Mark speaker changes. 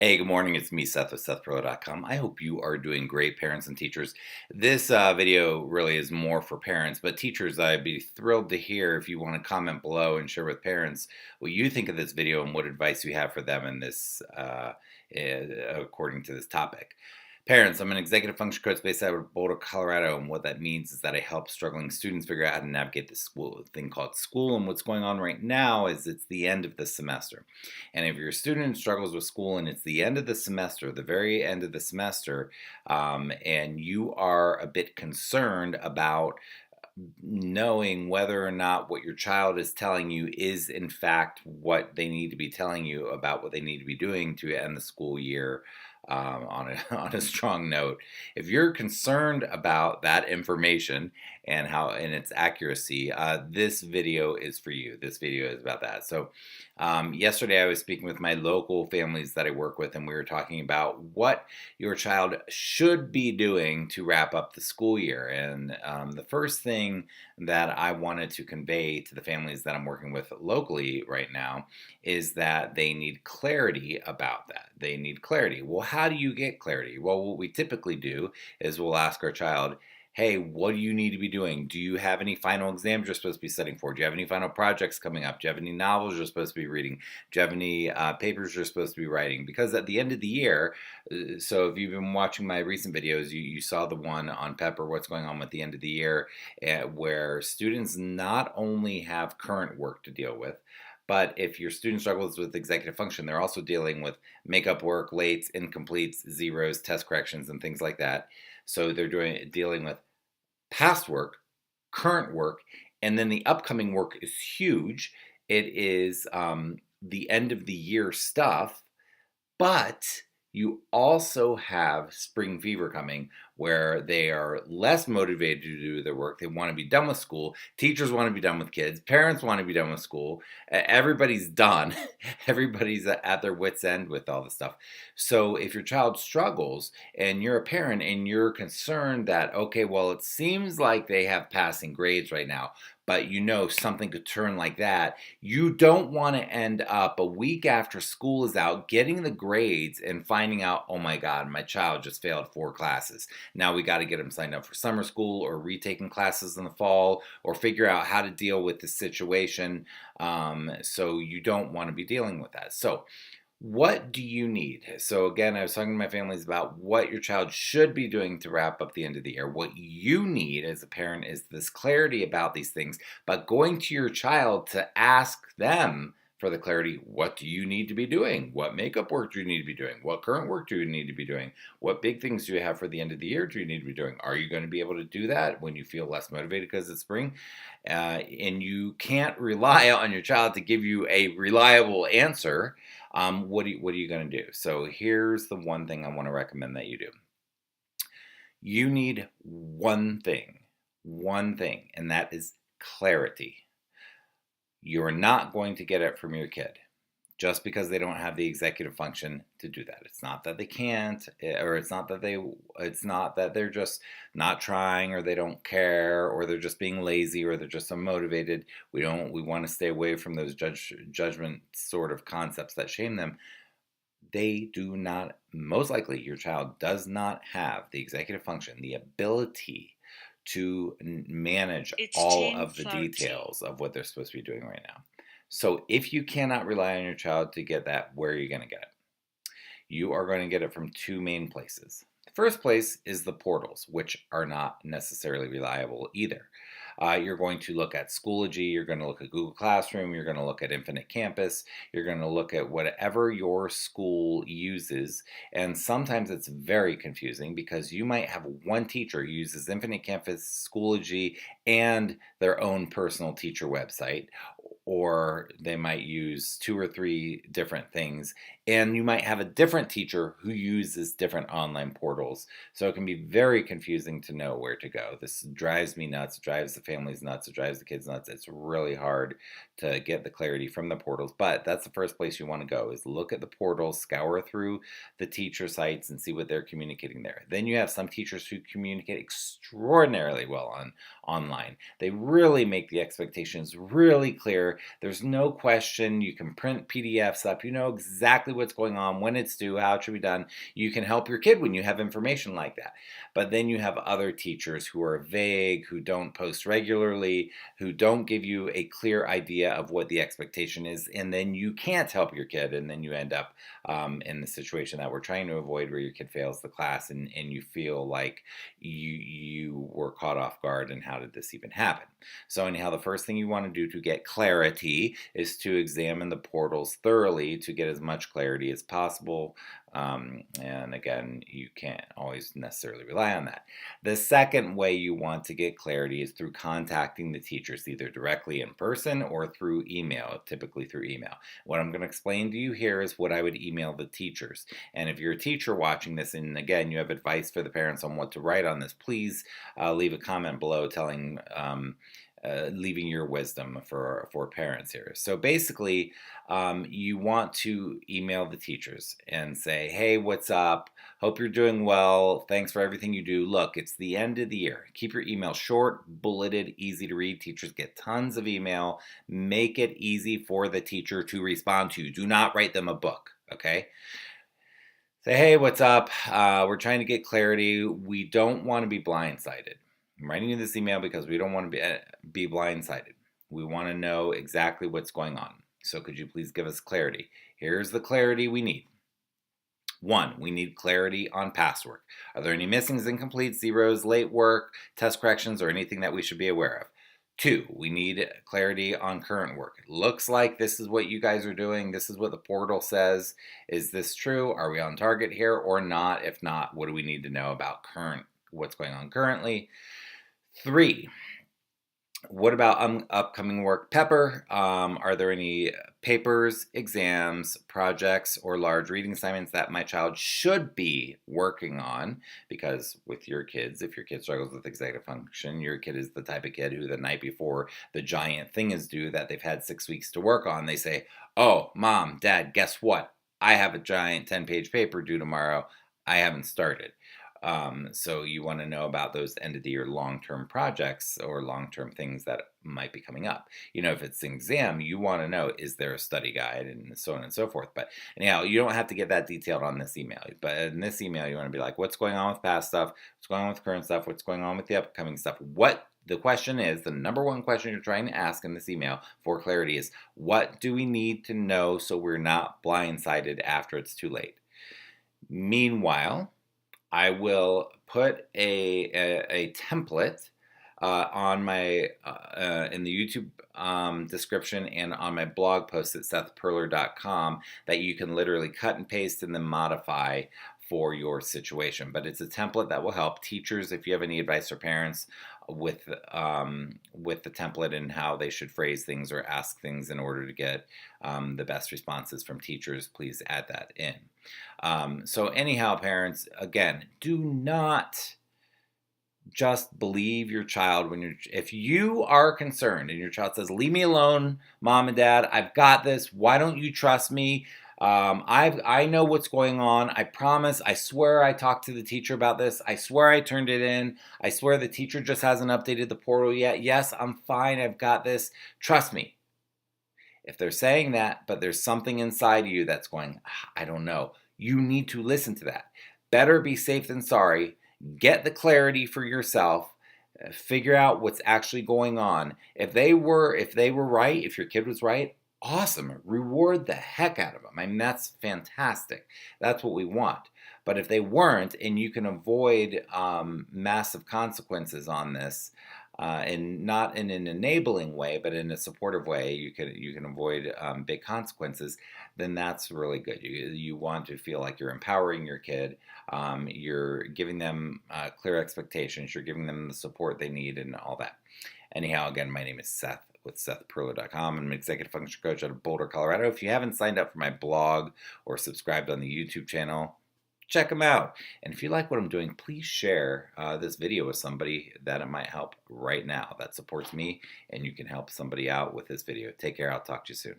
Speaker 1: Hey, good morning. It's me, Seth with SethPerler.com. I hope you are doing great, parents and teachers. This video really is more for parents, but teachers, I'd be thrilled to hear if you want to comment below and share with parents what you think of this video and what advice you have for them in this, according to this topic. Parents, I'm an executive function coach based out of Boulder, Colorado, and what that means is that I help struggling students figure out how to navigate this thing called school. And what's going on right now is it's the end of the semester. And if your student struggles with school and it's the end of the semester, the very end of the semester, and you are a bit concerned about knowing whether or not what your child is telling you is in fact what they need to be telling you about what they need to be doing to end the school year on a strong note. If you're concerned about that information and its accuracy, this video is for you. This video is about that. So yesterday I was speaking with my local families that I work with, and we were talking about what your child should be doing to wrap up the school year. And the first thing that I wanted to convey to the families that I'm working with locally right now is that they need clarity about that. They need clarity. Well, how do you get clarity? Well, what we typically do is we'll ask our child, hey, what do you need to be doing? Do you have any final exams you're supposed to be studying for? Do you have any final projects coming up? Do you have any novels you're supposed to be reading? Do you have any papers you're supposed to be writing? Because at the end of the year, so if you've been watching my recent videos, you saw the one on Pepper, what's going on with the end of the year, where students not only have current work to deal with, but if your student struggles with executive function, they're also dealing with makeup work, lates, incompletes, zeros, test corrections, and things like that. So they're dealing with past work, current work, and then the upcoming work is huge. It is the end of the year stuff, but you also have spring fever coming where they are less motivated to do their work. They want to be done with school. Teachers want to be done with kids. Parents want to be done with school. Everybody's done. Everybody's at their wits' end with all this stuff. So if your child struggles and you're a parent and you're concerned that, okay, well, it seems like they have passing grades right now, but you know something could turn like that, you don't want to end up a week after school is out getting the grades and finding out, oh my God, my child just failed 4 classes. Now we got to get them signed up for summer school or retaking classes in the fall or figure out how to deal with the situation. So you don't want to be dealing with that. So what do you need? So again, I was talking to my families about what your child should be doing to wrap up the end of the year. What you need as a parent is this clarity about these things, but going to your child to ask them for the clarity. What do you need to be doing? What makeup work do you need to be doing? What current work do you need to be doing? What big things do you have for the end of the year do you need to be doing? Are you going to be able to do that when you feel less motivated because it's spring? And you can't rely on your child to give you a reliable answer. What are you going to do? So here's the one thing I want to recommend that you do. You need one thing, and that is clarity. You're not going to get it from your kid just because they don't have the executive function to do that. It's not that they can't, or it's not that they're just not trying, or they don't care, or they're just being lazy, or they're just unmotivated. We want to stay away from those judgment sort of concepts that shame them. They do not, most likely your child does not have the executive function, the ability to manage all of the details of what they're supposed to be doing right now. So if you cannot rely on your child to get that, where are you going to get it? You are going to get it from 2 main places. The first place is the portals, which are not necessarily reliable either. You're going to look at Schoology, you're going to look at Google Classroom, you're going to look at Infinite Campus, you're going to look at whatever your school uses, and sometimes it's very confusing because you might have one teacher who uses Infinite Campus, Schoology, and their own personal teacher website, or they might use 2 or 3 different things, and you might have a different teacher who uses different online portals. So it can be very confusing to know where to go. This drives me nuts, drives the families nuts, it drives the kids nuts. It's really hard to get the clarity from the portals, but that's the first place you want to go, is look at the portals, scour through the teacher sites and see what they're communicating there. Then you have some teachers who communicate extraordinarily well online. They really make the expectations really clear. There's no question. You can print PDFs up. You know exactly exactly what's going on, when it's due, how it should be done. You can help your kid when you have information like that. But then you have other teachers who are vague, who don't post regularly, who don't give you a clear idea of what the expectation is, and then you can't help your kid, and then you end up in the situation that we're trying to avoid, where your kid fails the class, and you feel like you were caught off guard, and how did this even happen? So anyhow, the first thing you want to do to get clarity is to examine the portals thoroughly to get as much clarity as possible. And again, you can't always necessarily rely on that. The second way you want to get clarity is through contacting the teachers, either directly in person or through email, typically through email. What I'm going to explain to you here is what I would email the teachers. And if you're a teacher watching this, and again, you have advice for the parents on what to write on this, please leave a comment below telling leaving your wisdom for parents here. So basically, you want to email the teachers and say, hey, what's up? Hope you're doing well. Thanks for everything you do. Look, it's the end of the year. Keep your email short, bulleted, easy to read. Teachers get tons of email. Make it easy for the teacher to respond to. Do not write them a book, okay? Say, hey, what's up? We're trying to get clarity. We don't want to be blindsided. I'm writing you this email because we don't want to be blindsided. We want to know exactly what's going on. So could you please give us clarity? Here's the clarity we need. 1, we need clarity on past work. Are there any missings, incompletes, zeros, late work, test corrections, or anything that we should be aware of? 2, we need clarity on current work. It looks like this is what you guys are doing. This is what the portal says. Is this true? Are we on target here or not? If not, what do we need to know about what's going on currently? 3, what about upcoming work? Pepper, are there any papers, exams, projects, or large reading assignments that my child should be working on? Because with your kids, if your kid struggles with executive function, your kid is the type of kid who the night before the giant thing is due that they've had 6 weeks to work on, they say, oh, mom, dad, guess what? I have a giant 10-page paper due tomorrow. I haven't started. So you want to know about those end of the year long-term projects or long-term things that might be coming up. If it's an exam, you want to know, is there a study guide, and so on and so forth. But anyhow, you don't have to get that detailed on this email. But in this email, you want to be like, what's going on with past stuff? What's going on with current stuff? What's going on with the upcoming stuff? The question is, the number one question you're trying to ask in this email for clarity is, what do we need to know so we're not blindsided after it's too late? Meanwhile, I will put a template on my in the YouTube description and on my blog post at sethperler.com that you can literally cut and paste and then modify for your situation. But it's a template that will help teachers, if you have any advice for parents, with the template and how they should phrase things or ask things in order to get the best responses from teachers. Please add that in. So anyhow, parents, again, do not just believe your child if you are concerned and your child says, leave me alone, mom and dad, I've got this, why don't you trust me? I know what's going on. I promise. I swear I talked to the teacher about this. I swear I turned it in. I swear the teacher just hasn't updated the portal yet. Yes, I'm fine. I've got this. Trust me. If they're saying that, but there's something inside you that's going, I don't know, you need to listen to that. Better be safe than sorry. Get the clarity for yourself. Figure out what's actually going on. If they were right, if your kid was right, awesome. Reward the heck out of them. I mean, that's fantastic. That's what we want. But if they weren't, and you can avoid massive consequences on this, and not in an enabling way, but in a supportive way, you can avoid big consequences, then that's really good. You want to feel like you're empowering your kid. You're giving them clear expectations. You're giving them the support they need and all that. Anyhow, again, my name is Seth with SethPerler.com. I'm an executive function coach out of Boulder, Colorado. If you haven't signed up for my blog or subscribed on the YouTube channel, check them out. And if you like what I'm doing, please share this video with somebody that it might help right now. That supports me, and you can help somebody out with this video. Take care. I'll talk to you soon.